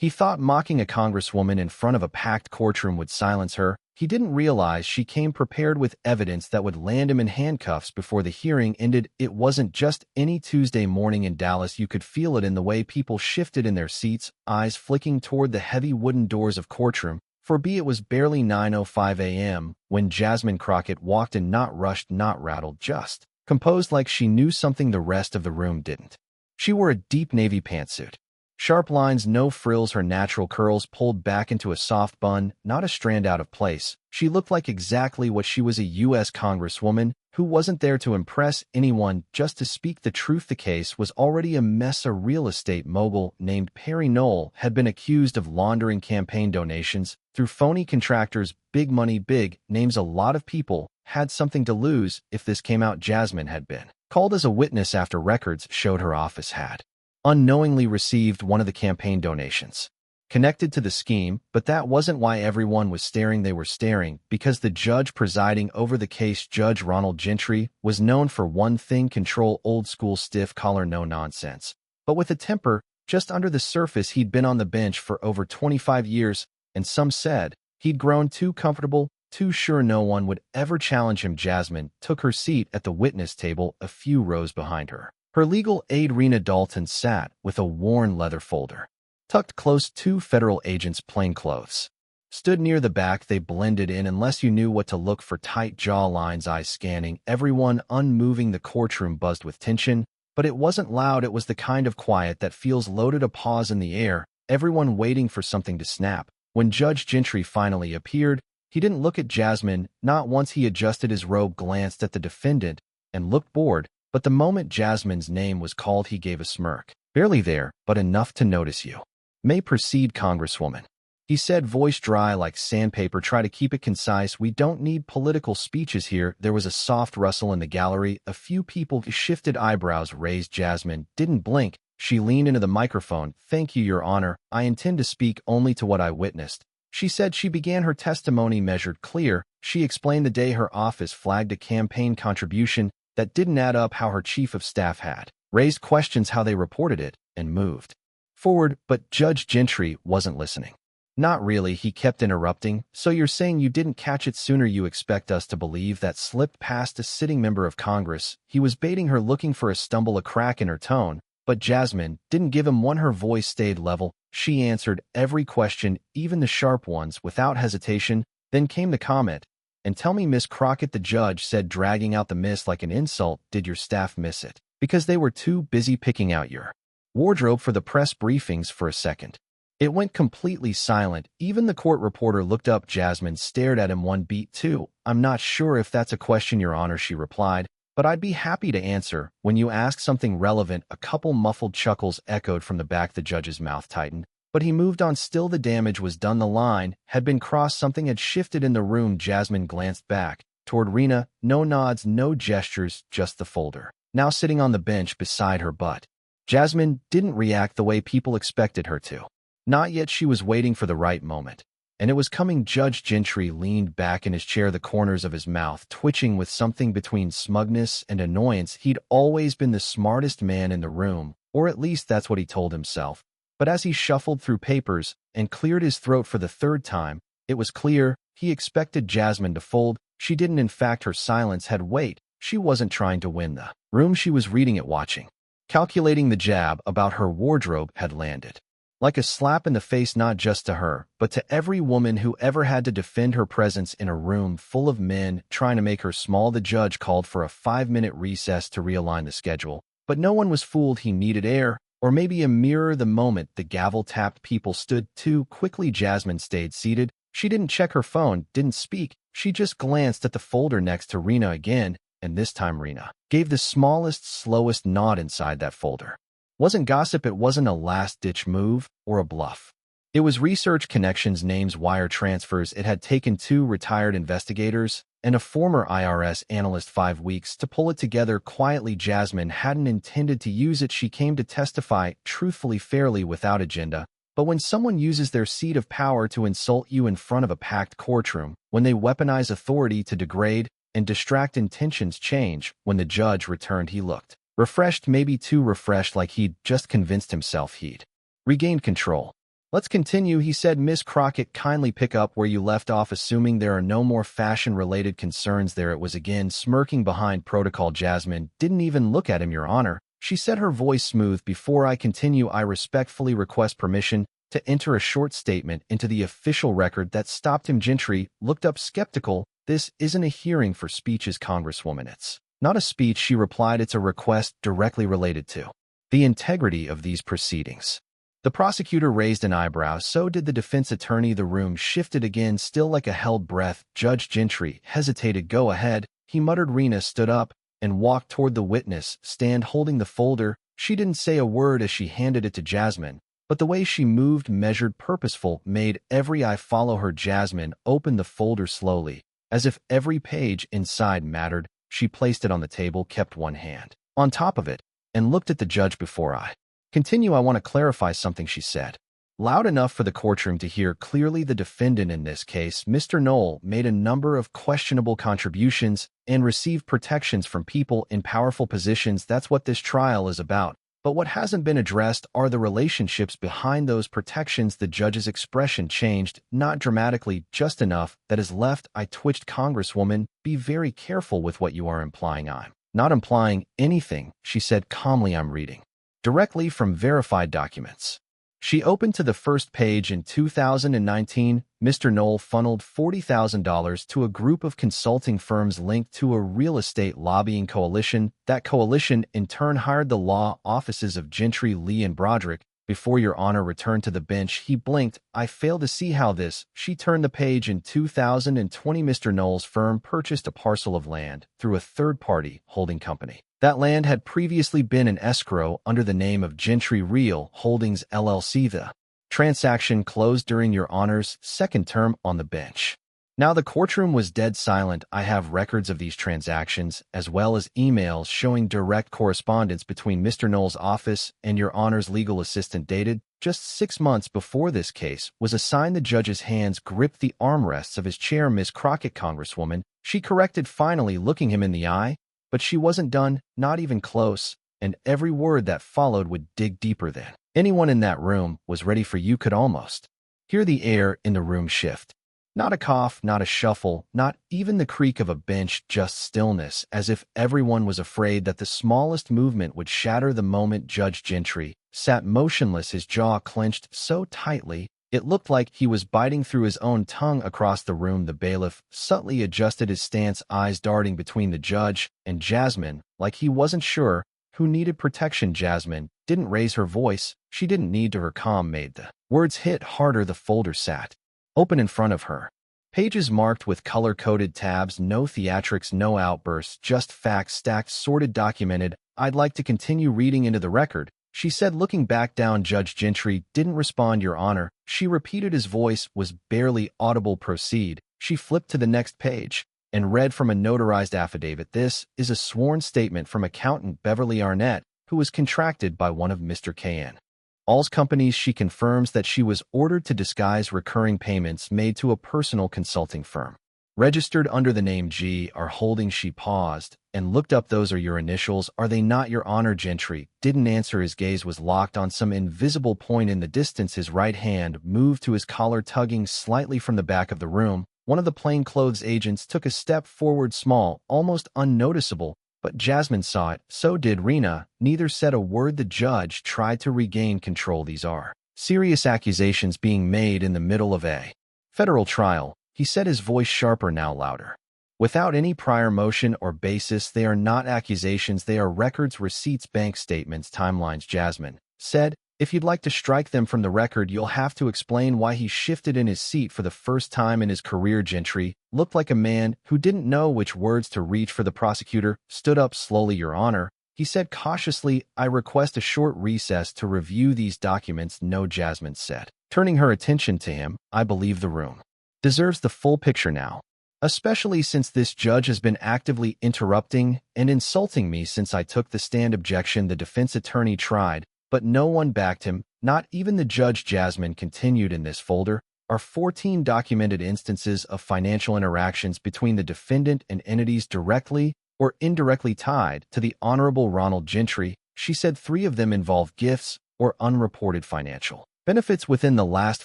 He thought mocking a congresswoman in front of a packed courtroom would silence her. He didn't realize she came prepared with evidence that would land him in handcuffs before the hearing ended. It wasn't just any Tuesday morning in Dallas. You could feel it in the way people shifted in their seats, eyes flicking toward the heavy wooden doors of courtroom. For B, it was barely 9:05 a.m. when Jasmine Crockett walked in, not rushed, not rattled, just composed, like she knew something the rest of the room didn't. She wore a deep navy pantsuit. Sharp lines, no frills, her natural curls pulled back into a soft bun, not a strand out of place. She looked like exactly what she was, a U.S. congresswoman who wasn't there to impress anyone, just to speak the truth. The case was already a mess. A real estate mogul named Perry Knoll had been accused of laundering campaign donations through phony contractors. Big money, big names. A lot of people had something to lose if this came out. Jasmine had been called as a witness after records showed her office had unknowingly received one of the campaign donations connected to the scheme, but that wasn't why everyone was staring. They were staring because the judge presiding over the case, Judge Ronald Gentry, was known for one thing: control. Old school, stiff collar, no nonsense. But with a temper just under the surface. He'd been on the bench for over 25 years, and some said he'd grown too comfortable, too sure no one would ever challenge him. Jasmine took her seat at the witness table a few rows behind her. Her legal aide, Rena Dalton, sat with a worn leather folder tucked close. Two federal agents, plainclothes, stood near the back. They blended in unless you knew what to look for. Tight jaw lines, eyes scanning everyone, unmoving. The courtroom buzzed with tension, but it wasn't loud. It was the kind of quiet that feels loaded. A pause in the air, everyone waiting for something to snap. When Judge Gentry finally appeared, he didn't look at Jasmine, not once. He adjusted his robe, glanced at the defendant, and looked bored. But the moment Jasmine's name was called, he gave a smirk. Barely there, but enough to notice you. May proceed, Congresswoman, he said, voice dry like sandpaper. Try to keep it concise. We don't need political speeches here. There was a soft rustle in the gallery. A few people shifted, eyebrows raised. Jasmine didn't blink. She leaned into the microphone. Thank you, Your Honor. I intend to speak only to what I witnessed, she said. She began her testimony measured, clear. She explained the day her office flagged a campaign contribution that didn't add up, how her chief of staff had raised questions, how they reported it, and moved forward. But Judge Gentry wasn't listening. Not really, he kept interrupting. So you're saying you didn't catch it sooner? You expect us to believe that slipped past a sitting member of Congress? He was baiting her, looking for a stumble, a crack in her tone. But Jasmine didn't give him one. Her voice stayed level. She answered every question, even the sharp ones, without hesitation. Then came the comment. And tell me, Miss Crockett, the judge said, dragging out the miss like an insult, did your staff miss it because they were too busy picking out your wardrobe for the press briefings? For a second, it went completely silent. Even the court reporter looked up. Jasmine stared at him. One beat, two. I'm not sure if that's a question, Your Honor, she replied, but I'd be happy to answer when you ask something relevant. A couple muffled chuckles echoed from the back. The judge's mouth tightened, but he moved on. Still, the damage was done. The line had been crossed. Something had shifted in the room. Jasmine glanced back toward Rena. No nods, no gestures, just the folder now sitting on the bench beside her. But Jasmine didn't react the way people expected her to. Not yet. She was waiting for the right moment, and it was coming. Judge Gentry leaned back in his chair, the corners of his mouth twitching with something between smugness and annoyance. He'd always been the smartest man in the room, or at least that's what he told himself. But as he shuffled through papers and cleared his throat for the third time, it was clear he expected Jasmine to fold. She didn't. In fact, her silence had weight. She wasn't trying to win the room. She was reading it, watching, calculating. The jab about her wardrobe had landed like a slap in the face, not just to her, but to every woman who ever had to defend her presence in a room full of men trying to make her small. The judge called for a 5-minute recess to realign the schedule, but no one was fooled. He needed air, or maybe a mirror. The moment the gavel tapped, people stood too quickly. Jasmine stayed seated. She didn't check her phone, didn't speak. She just glanced at the folder next to Rena again, and this time Rena gave the smallest, slowest nod. Inside that folder wasn't gossip. It wasn't a last-ditch move or a bluff. It was research, connections, names, wire transfers. It had taken 2 retired investigators and a former IRS analyst 5 weeks to pull it together quietly. Jasmine hadn't intended to use it. She came to testify truthfully, fairly, without agenda. But when someone uses their seat of power to insult you in front of a packed courtroom, when they weaponize authority to degrade and distract, intentions change. When the judge returned, he looked refreshed, maybe too refreshed, like he'd just convinced himself he'd regained control. Let's continue, he said. Miss Crockett, kindly pick up where you left off, assuming there are no more fashion-related concerns. There it was again, smirking behind protocol. Jasmine didn't even look at him, Your Honor. She said, her voice smooth. Before I continue, I respectfully request permission to enter a short statement into the official record. That stopped him. Gentry looked up skeptical. This isn't a hearing for speeches, Congresswoman. It's not a speech, she replied. It's a request directly related to the integrity of these proceedings. The prosecutor raised an eyebrow. So did the defense attorney. The room shifted again, still like a held breath. Judge Gentry hesitated. Go ahead, he muttered. Rena stood up and walked toward the witness stand holding the folder. She didn't say a word as she handed it to Jasmine, but the way she moved, measured, purposeful, made every eye follow her. Jasmine opened the folder slowly, as if every page inside mattered. She placed it on the table, kept one hand on top of it, and looked at the judge. Before I continue, I want to clarify something, she said, loud enough for the courtroom to hear clearly. The defendant in this case, Mr. Knoll, made a number of questionable contributions and received protections from people in powerful positions. That's what this trial is about. But what hasn't been addressed are the relationships behind those protections. The judge's expression changed, not dramatically, just enough that is left. I twitched. Congresswoman, be very careful with what you are implying. I'm not implying anything, she said calmly. I'm reading directly from verified documents. She opened to the first page. In 2019, Mr. Knoll funneled $40,000 to a group of consulting firms linked to a real estate lobbying coalition. That coalition, in turn, hired the law offices of Gentry, Lee, and Broderick. Before Your Honor returned to the bench, he blinked. I fail to see how this. She turned the page. In 2020, Mr. Knoll's firm purchased a parcel of land through a third-party holding company. That land had previously been in escrow under the name of Gentry Real Holdings, LLC. The transaction closed during Your Honor's second term on the bench. Now the courtroom was dead silent. I have records of these transactions, as well as emails showing direct correspondence between Mr. Knoll's office and Your Honor's legal assistant, dated just 6 months before this case was assigned. The judge's hands gripped the armrests of his chair. Miss Crockett, Congresswoman, she corrected, finally looking him in the eye. But she wasn't done, not even close, and every word that followed would dig deeper than anyone in that room was ready for. You could almost hear the air in the room shift. Not a cough, not a shuffle, not even the creak of a bench, just stillness, as if everyone was afraid that the smallest movement would shatter the moment. Judge Gentry sat motionless, his jaw clenched so tightly it looked like he was biting through his own tongue. Across the room, the bailiff subtly adjusted his stance, eyes darting between the judge and Jasmine, like he wasn't sure who needed protection. Jasmine didn't raise her voice. She didn't need to. Her calm made the words hit harder. The folder sat open in front of her, pages marked with color-coded tabs. No theatrics, no outbursts, just facts stacked, sorted, documented. I'd like to continue reading into the record, she said, looking back down. Judge Gentry didn't respond. Your Honor, she repeated. His voice was barely audible. Proceed. She flipped to the next page and read from a notarized affidavit. This is a sworn statement from accountant Beverly Arnett, who was contracted by one of Mr. K.N. All's companies. She confirms that she was ordered to disguise recurring payments made to a personal consulting firm registered under the name G.R. Holdings. She paused and looked up. Those are your initials, are they not? Your Honor. Gentry didn't answer. His gaze was locked on some invisible point in the distance. His right hand moved to his collar, tugging slightly. From the back of the room, one of the plainclothes agents took a step forward, small, almost unnoticeable, but Jasmine saw it. So did Rena. Neither said a word. The judge tried to regain control. These are serious accusations being made in the middle of a federal trial, he said, his voice sharper, now louder. Without any prior motion or basis, they are not accusations, they are records, receipts, bank statements, timelines. Jasmine said, if you'd like to strike them from the record, you'll have to explain why. He shifted in his seat. For the first time in his career, Gentry looked like a man who didn't know which words to reach for. The prosecutor stood up slowly. Your Honor, he said cautiously, I request a short recess to review these documents. No, Jasmine said, turning her attention to him. I believe the room deserves the full picture now, especially since this judge has been actively interrupting and insulting me since I took the stand. Objection. The defense attorney tried, but no one backed him, not even the judge. Jasmine continued, in this folder are 14 documented instances of financial interactions between the defendant and entities directly or indirectly tied to the Honorable Ronald Gentry. She said 3 of them involve gifts or unreported financial Benefits within the last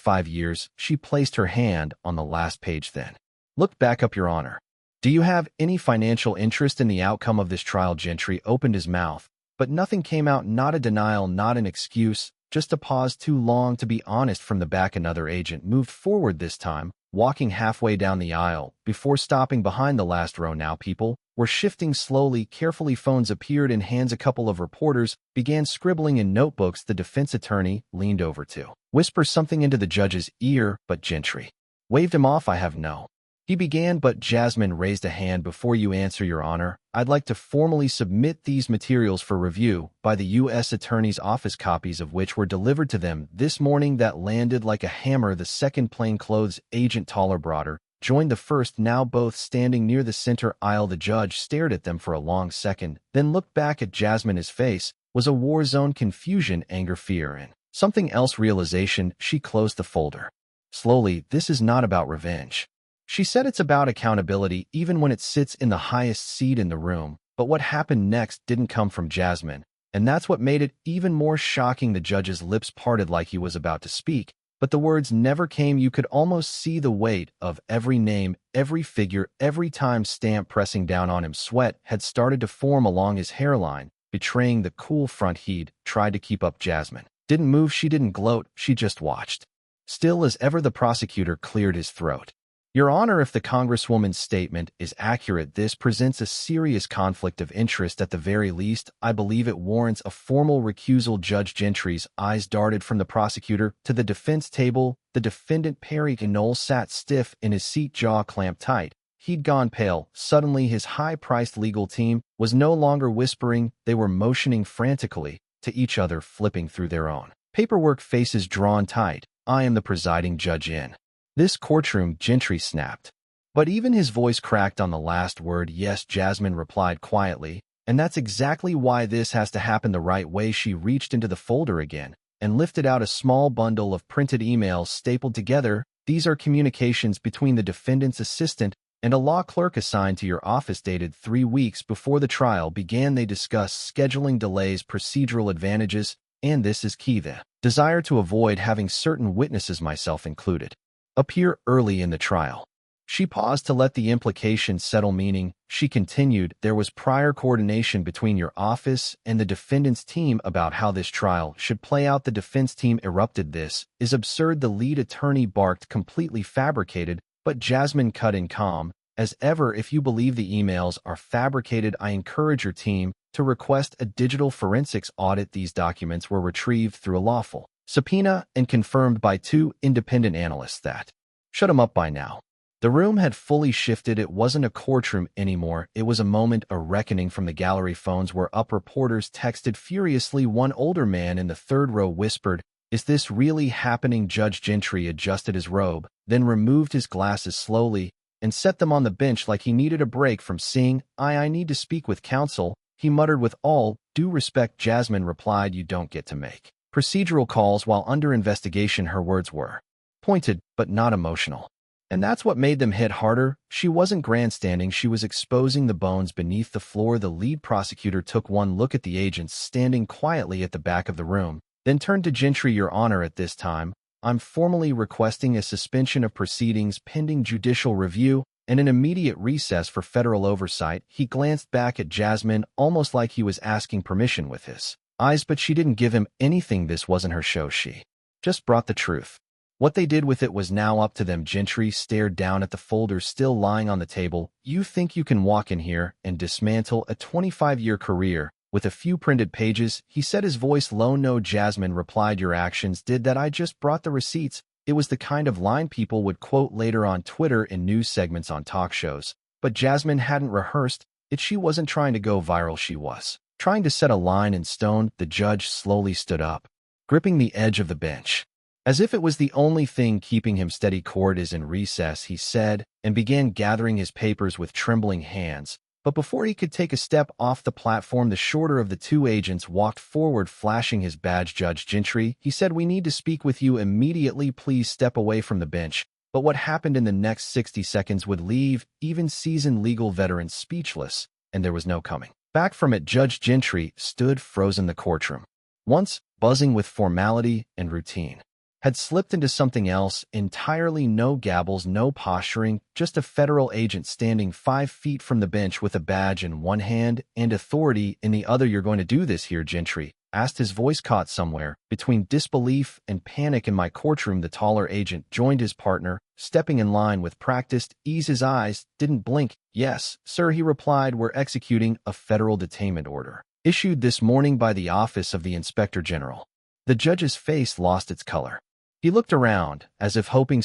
5 years. She placed her hand on the last page then. Look back up, Your Honor. Do you have any financial interest in the outcome of this trial? Gentry opened his mouth, but nothing came out, not a denial, not an excuse, just a pause too long to be honest. From the back, another agent moved forward, this time, walking halfway down the aisle, before stopping behind the last row. Now people were shifting slowly, carefully. Phones appeared in hands. A couple of reporters began scribbling in notebooks. The defense attorney leaned over to whisper something into the judge's ear, but Gentry waved him off. I have no. He began, but Jasmine raised a hand. Before you answer, Your Honor, I'd like to formally submit these materials for review by the U.S. Attorney's Office, copies of which were delivered to them this morning. That landed like a hammer. The second plainclothes agent, taller, broader, joined the first, now both standing near the center aisle. The judge stared at them for a long second, then looked back at Jasmine. His face was a war zone: confusion, anger, fear, and something else, realization. She closed the folder slowly. This is not about revenge, she said. It's about accountability, even when it sits in the highest seat in the room. But what happened next didn't come from Jasmine, and that's what made it even more shocking. The judge's lips parted like he was about to speak, but the words never came. You could almost see the weight of every name, every figure, every time stamp pressing down on him. Sweat had started to form along his hairline, betraying the cool front. He'd tried to keep up. Jasmine didn't move. She didn't gloat. She just watched. Still as ever, the prosecutor cleared his throat. Your Honor, if the Congresswoman's statement is accurate, this presents a serious conflict of interest. At the very least, I believe it warrants a formal recusal. Judge Gentry's eyes darted from the prosecutor to the defense table. The defendant, Perry Knoll, sat stiff in his seat, jaw clamped tight. He'd gone pale. Suddenly, his high-priced legal team was no longer whispering. They were motioning frantically to each other, flipping through their own paperwork, faces drawn tight. I am the presiding judge in this courtroom, Gentry snapped. But even his voice cracked on the last word. Yes, Jasmine replied quietly, and that's exactly why this has to happen the right way. She reached into the folder again and lifted out a small bundle of printed emails stapled together. These are communications between the defendant's assistant and a law clerk assigned to your office, dated 3 weeks before the trial began. They discuss scheduling delays, procedural advantages, and this is key, the desire to avoid having certain witnesses, myself included, appear early in the trial. She paused to let the implication settle, meaning, she continued, there was prior coordination between your office and the defendant's team about how this trial should play out. The defense team erupted. This is absurd, the lead attorney barked, completely fabricated. But Jasmine cut in, calm as ever. If you believe the emails are fabricated, I encourage your team to request a digital forensics audit. These documents were retrieved through a lawful subpoena and confirmed by 2 independent analysts that shut him up by now. The room had fully shifted. It wasn't a courtroom anymore. It was a moment, a reckoning. From the gallery, phones were up. Reporters texted furiously. One older man in the third row whispered, "Is this really happening?" Judge Gentry adjusted his robe, then removed his glasses slowly and set them on the bench like he needed a break from seeing. I need to speak with counsel, he muttered. With all due respect, Jasmine replied, you don't get to make procedural calls while under investigation. Her words were pointed, but not emotional. And that's what made them hit harder. She wasn't grandstanding. She was exposing the bones beneath the floor. The lead prosecutor took one look at the agents standing quietly at the back of the room, then turned to Gentry. Your Honor, at this time, I'm formally requesting a suspension of proceedings pending judicial review and an immediate recess for federal oversight. He glanced back at Jasmine, almost like he was asking permission with his eyes, but she didn't give him anything. This wasn't her show. She just brought the truth. What they did with it was now up to them. Gentry stared down at the folder still lying on the table. You think you can walk in here and dismantle a 25-year career with a few printed pages? He said, his voice low. No, Jasmine replied, your actions did that. I just brought the receipts. It was the kind of line people would quote later on Twitter in news segments on talk shows. But Jasmine hadn't rehearsed it. She wasn't trying to go viral. She was trying to set a line in stone. The judge slowly stood up, gripping the edge of the bench, as if it was the only thing keeping him steady. Court is in recess, he said, and began gathering his papers with trembling hands. But before he could take a step off the platform, the shorter of the 2 agents walked forward, flashing his badge. Judge Gentry, he said, we need to speak with you immediately. Please step away from the bench. But what happened in the next 60 seconds would leave even seasoned legal veterans speechless, and there was no coming back from it. Judge Gentry stood frozen. The courtroom, once buzzing with formality and routine, had slipped into something else entirely. No gabbles, no posturing, just a federal agent standing 5 feet from the bench with a badge in one hand and authority in the other. "You're going to do this here, Gentry?" asked, his voice caught somewhere between disbelief and panic. "In my courtroom," the taller agent joined his partner, stepping in line with practiced ease. His eyes didn't blink. "Yes, sir," he replied. "We're executing a federal detainment order issued this morning by the Office of the Inspector General." The judge's face lost its color. He looked around, as if hoping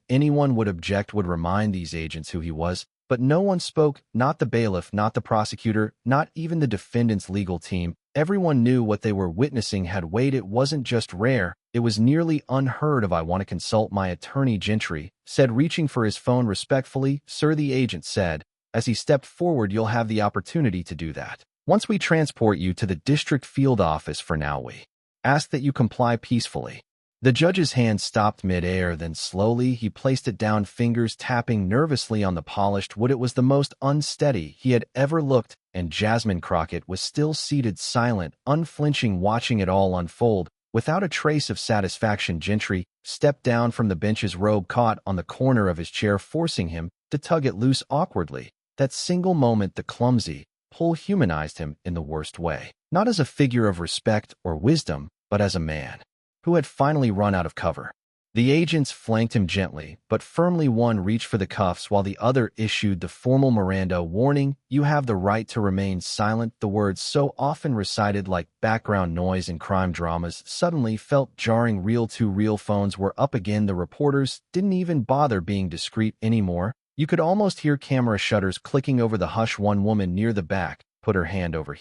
anyone would object, would remind these agents who he was, but no one spoke, not the bailiff, not the prosecutor, not even the defendant's legal team. Everyone knew what they were witnessing had weighed. It wasn't just rare, it was nearly unheard of. "I want to consult my attorney," Gentry said, reaching for his phone. "Respectfully, sir," the agent said. As he stepped forward, "You'll have the opportunity to do that once we transport you to the district field office. For now, we ask that you comply peacefully." The judge's hand stopped mid-air, then slowly he placed it down, fingers tapping nervously on the polished wood. It was the most unsteady he had ever looked, and Jasmine Crockett was still seated, silent, unflinching, watching it all unfold. Without a trace of satisfaction, Gentry stepped down from the bench, his robe caught on the corner of his chair, forcing him to tug it loose awkwardly. That single moment, the clumsy pull, humanized him in the worst way. Not as a figure of respect or wisdom, but as a man who had finally run out of cover. The agents flanked him gently, but firmly. One reached for the cuffs while the other issued the formal Miranda warning. "You have the right to remain silent." The words, so often recited like background noise in crime dramas, suddenly felt jarring. Reel 2 real phones were up again. The reporters didn't even bother being discreet anymore. You could almost hear camera shutters clicking over the hush. One woman near the back put her hand over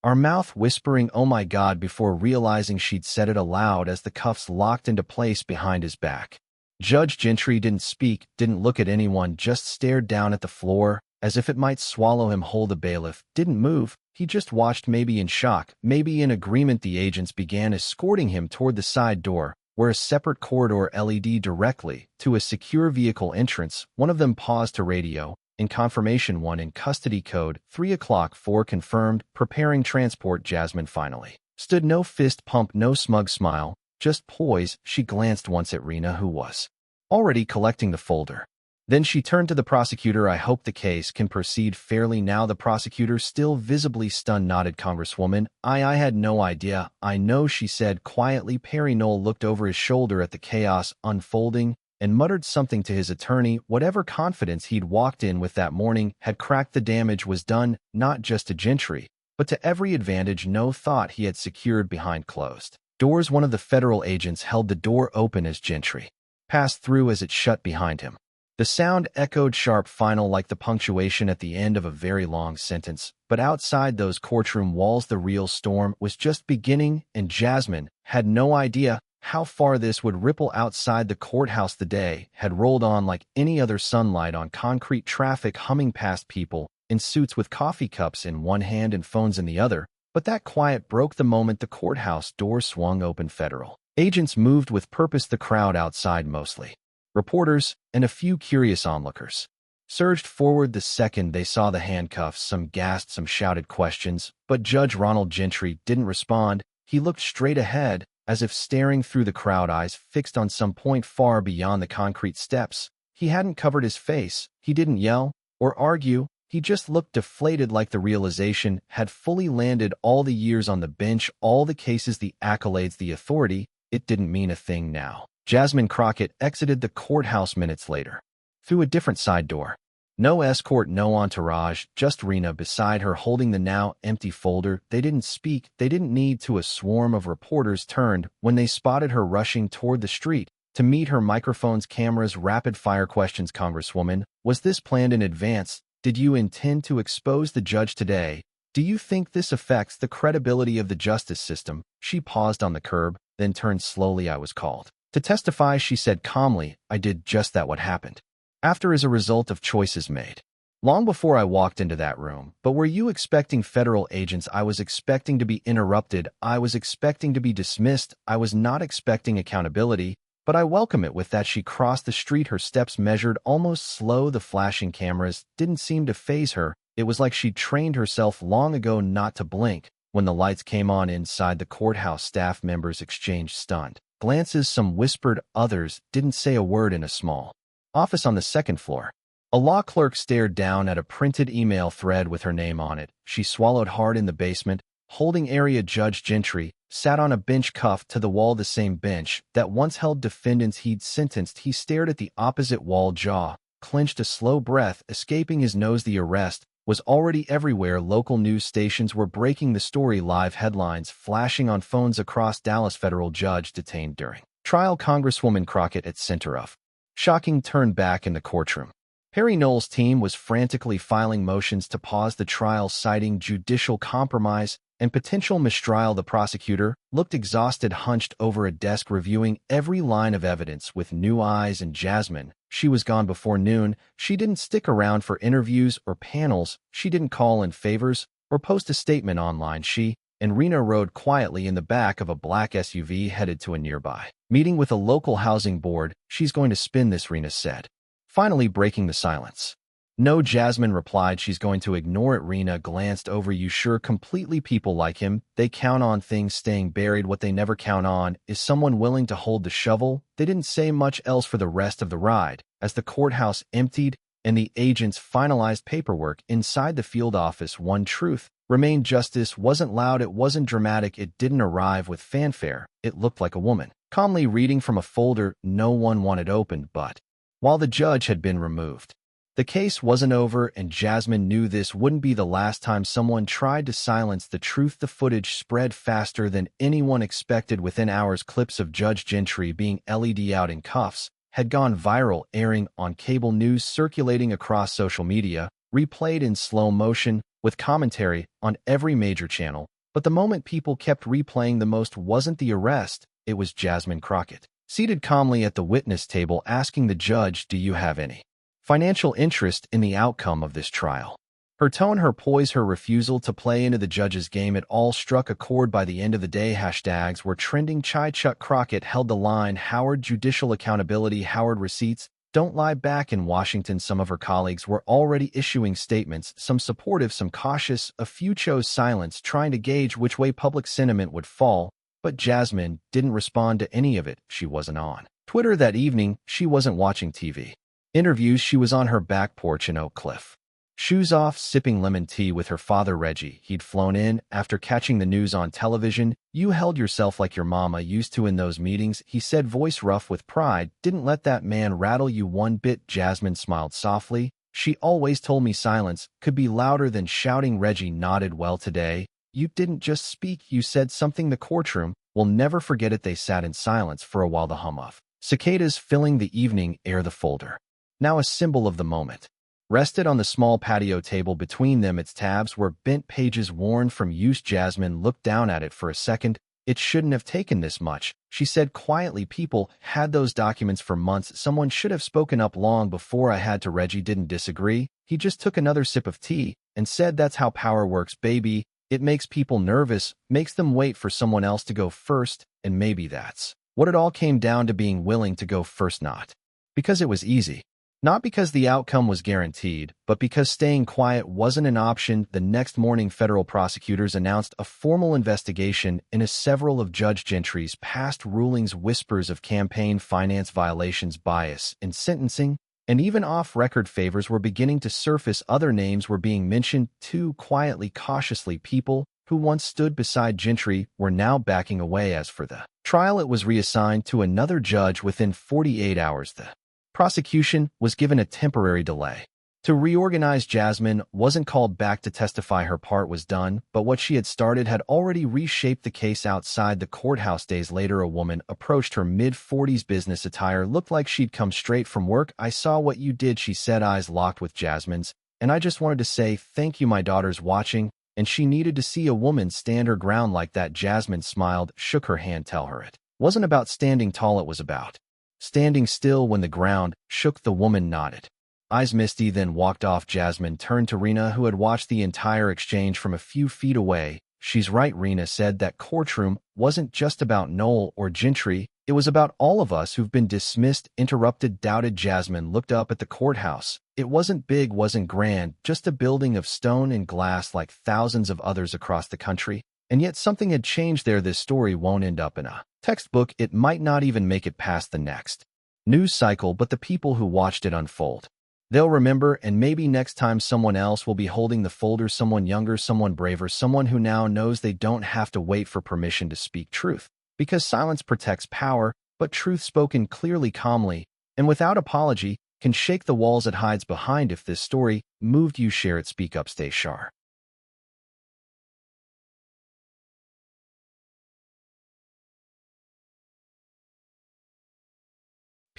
our mouth, whispering, "Oh my God," before realizing she'd said it aloud as the cuffs locked into place behind his back. Judge Gentry didn't speak, didn't look at anyone, just stared down at the floor, as if it might swallow him whole. The bailiff didn't move. He just watched, maybe in shock, maybe in agreement. The agents began escorting him toward the side door, where a separate corridor led directly to a secure vehicle entrance. One of them paused to radio. "In confirmation, 1 in custody, code 3 o'clock, 4 confirmed, preparing transport." Jasmine finally stood, no fist pump, no smug smile, just poise. She glanced once at Rena, who was already collecting the folder. Then she turned to the prosecutor. "I hope the case can proceed fairly now." The prosecutor, still visibly stunned, nodded. "Congresswoman, I had no idea." "I know," she said quietly. Perry Knoll looked over his shoulder at the chaos unfolding and muttered something to his attorney. Whatever confidence he'd walked in with that morning had cracked. The damage was done, not just to Gentry, but to every advantage no thought he had secured behind closed doors. One of the federal agents held the door open as Gentry passed through. As it shut behind him, the sound echoed sharp, final, like the punctuation at the end of a very long sentence. But outside those courtroom walls, the real storm was just beginning, and Jasmine had no idea how far this would ripple outside the courthouse. The day had rolled on like any other, sunlight on concrete, traffic humming past, people in suits with coffee cups in one hand and phones in the other. But that quiet broke the moment the courthouse door swung open. Federal agents moved with purpose. The crowd outside, mostly reporters and a few curious onlookers, surged forward the second they saw the handcuffs. Some gasped, some shouted questions, but Judge Ronald Gentry didn't respond. He looked straight ahead, as if staring through the crowd, eyes fixed on some point far beyond the concrete steps. He hadn't covered his face. He didn't yell or argue. He just looked deflated, like the realization had fully landed. All the years on the bench, all the cases, the accolades, the authority, it didn't mean a thing now. Jasmine Crockett exited the courthouse minutes later, through a different side door. No escort, no entourage, just Rena beside her, holding the now empty folder. They didn't speak, they didn't need to. A swarm of reporters turned when they spotted her rushing toward the street to meet her. Microphones, cameras, rapid-fire questions. "Congresswoman, was this planned in advance? Did you intend to expose the judge today? Do you think this affects the credibility of the justice system?" She paused on the curb, then turned slowly. "I was called to testify," she said calmly. "I did just that. What happened after is a result of choices made long before I walked into that room. But were you expecting federal agents?" "I was expecting to be interrupted. I was expecting to be dismissed. I was not expecting accountability, but I welcome it." With that, she crossed the street, her steps measured, almost slow. The flashing cameras didn't seem to faze her. It was like she'd trained herself long ago not to blink. When the lights came on inside the courthouse, staff members exchanged stunned Glances, some whispered, others didn't say a word in a small office on the second floor. A law clerk stared down at a printed email thread with her name on it. She swallowed hard. In the basement, holding area Judge Gentry sat on a bench cuffed to the wall, the same bench that once held defendants he'd sentenced. He stared at the opposite wall, jaw clenched, a slow breath escaping his nose. The arrest was already everywhere. Local news stations were breaking the story, live headlines flashing on phones across Dallas. Federal judge detained during trial. Congresswoman Crockett at center of shocking turn back in the courtroom. Harry Knowles' team was frantically filing motions to pause the trial, citing judicial compromise and potential mistrial. The prosecutor looked exhausted, hunched over a desk, reviewing every line of evidence with new eyes. And Jasmine, she was gone before noon. She didn't stick around for interviews or panels. She didn't call in favors or post a statement online. She and Rena rode quietly in the back of a black SUV headed to a nearby meeting with a local housing board. She's going to spin this, Rena said, finally breaking the silence. No, Jasmine replied, she's going to ignore it. Rena glanced over. You sure? Completely. People like him, they count on things staying buried. What they never count on is someone willing to hold the shovel. They didn't say much else for the rest of the ride. As the courthouse emptied and the agents finalized paperwork inside the field office, one truth remained: justice wasn't loud, it wasn't dramatic, it didn't arrive with fanfare. It looked like a woman calmly reading from a folder no one wanted opened. But while the judge had been removed, the case wasn't over, and Jasmine knew this wouldn't be the last time someone tried to silence the truth. The footage spread faster than anyone expected. Within hours, clips of Judge Gentry being LED out in cuffs had gone viral, airing on cable news, circulating across social media, replayed in slow motion with commentary on every major channel. But the moment people kept replaying the most wasn't the arrest, it was Jasmine Crockett, seated calmly at the witness table, asking the judge, "Do you have any financial interest in the outcome of this trial?" Her tone, her poise, her refusal to play into the judge's game, it all struck a chord. By the end of the day, hashtags were trending. Chai Chuck Crockett held the line. Howard judicial accountability. Howard receipts. Don't lie. Back in Washington, some of her colleagues were already issuing statements, some supportive, some cautious. A few chose silence, trying to gauge which way public sentiment would fall. But Jasmine didn't respond to any of it. She wasn't on Twitter that evening. She wasn't watching TV interviews. She was on her back porch in Oak Cliff, shoes off, sipping lemon tea with her father, Reggie. He'd flown in after catching the news on television. "You held yourself like your mama used to in those meetings," he said, voice rough with pride. "Didn't let that man rattle you one bit." Jasmine smiled softly. "She always told me silence could be louder than shouting." Reggie nodded. "Well, today, you didn't just speak, you said something." The courtroom will never forget it. They sat in silence for a while, the hum of cicadas filling the evening air. The folder, now a symbol of the moment, rested on the small patio table between them. Its tabs were bent, pages worn from use. Jasmine looked down at it for a second. "It shouldn't have taken this much," she said quietly. "People had those documents for months. Someone should have spoken up long before I had to." Reggie didn't disagree. He just took another sip of tea and said, "That's how power works, baby. It makes people nervous, makes them wait for someone else to go first, and maybe that's what it all came down to, being willing to go first, not because it was easy, not because the outcome was guaranteed, but because staying quiet wasn't an option." The next morning, federal prosecutors announced a formal investigation into several of Judge Gentry's past rulings. Whispers of campaign finance violations, bias in sentencing, and even off-record favors were beginning to surface. Other names were being mentioned too, quietly, cautiously. People who once stood beside Gentry were now backing away. As for the trial, it was reassigned to another judge within 48 hours. The prosecution was given a temporary delay to reorganize. Jasmine wasn't called back to testify. Her part was done, but what she had started had already reshaped the case. Outside the courthouse days later, a woman approached her. Mid-40s, business attire, looked like she'd come straight from work. "I saw what you did," she said, eyes locked with Jasmine's, "and I just wanted to say thank you. My daughter's watching, and she needed to see a woman stand her ground like that." Jasmine smiled, shook her hand. "Tell her it wasn't about standing tall, it was about standing still when the ground shook." The woman nodded, eyes misty, then walked off. Jasmine turned to Rena, who had watched the entire exchange from a few feet away. "She's right," Rena said. "That courtroom wasn't just about Noel or Gentry. It was about all of us who've been dismissed, interrupted, doubted." Jasmine looked up at the courthouse. It wasn't big, wasn't grand, just a building of stone and glass like thousands of others across the country. And yet something had changed there. This story won't end up in a textbook. It might not even make it past the next news cycle, but the people who watched it unfold, they'll remember, and maybe next time someone else will be holding the folder, someone younger, someone braver, someone who now knows they don't have to wait for permission to speak truth. Because silence protects power, but truth spoken clearly, calmly, and without apology can shake the walls it hides behind. If this story moved you, share it, speak up, stay sharp.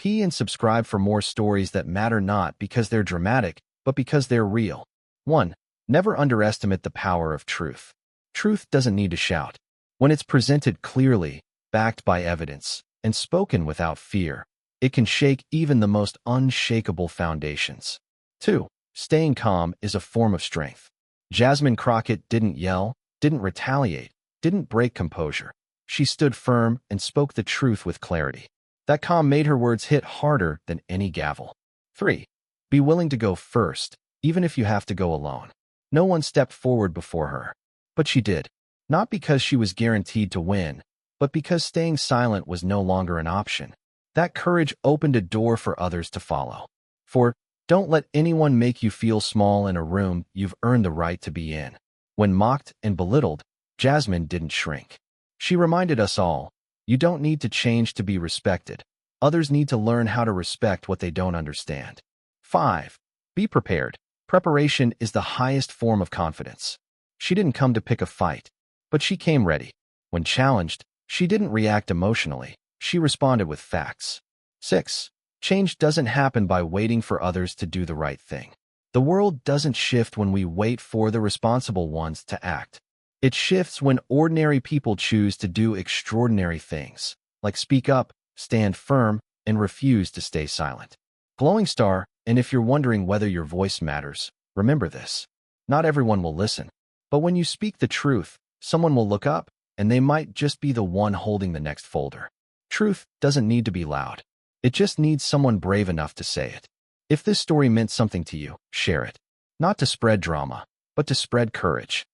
And subscribe for more stories that matter, not because they're dramatic, but because they're real. 1. Never underestimate the power of truth. Truth doesn't need to shout. When it's presented clearly, backed by evidence, and spoken without fear, it can shake even the most unshakable foundations. 2. Staying calm is a form of strength. Jasmine Crockett didn't yell, didn't retaliate, didn't break composure. She stood firm and spoke the truth with clarity. That calm made her words hit harder than any gavel. 3. Be willing to go first, even if you have to go alone. No one stepped forward before her, but she did. Not because she was guaranteed to win, but because staying silent was no longer an option. That courage opened a door for others to follow. 4. Don't let anyone make you feel small in a room you've earned the right to be in. When mocked and belittled, Jasmine didn't shrink. She reminded us all, you don't need to change to be respected. Others need to learn how to respect what they don't understand. 5. Be prepared. Preparation is the highest form of confidence. She didn't come to pick a fight, but she came ready. When challenged, she didn't react emotionally. She responded with facts. 6. Change doesn't happen by waiting for others to do the right thing. The world doesn't shift when we wait for the responsible ones to act. It shifts when ordinary people choose to do extraordinary things, like speak up, stand firm, and refuse to stay silent. Glowing star, and if you're wondering whether your voice matters, remember this. Not everyone will listen, but when you speak the truth, someone will look up, and they might just be the one holding the next folder. Truth doesn't need to be loud. It just needs someone brave enough to say it. If this story meant something to you, share it. Not to spread drama, but to spread courage.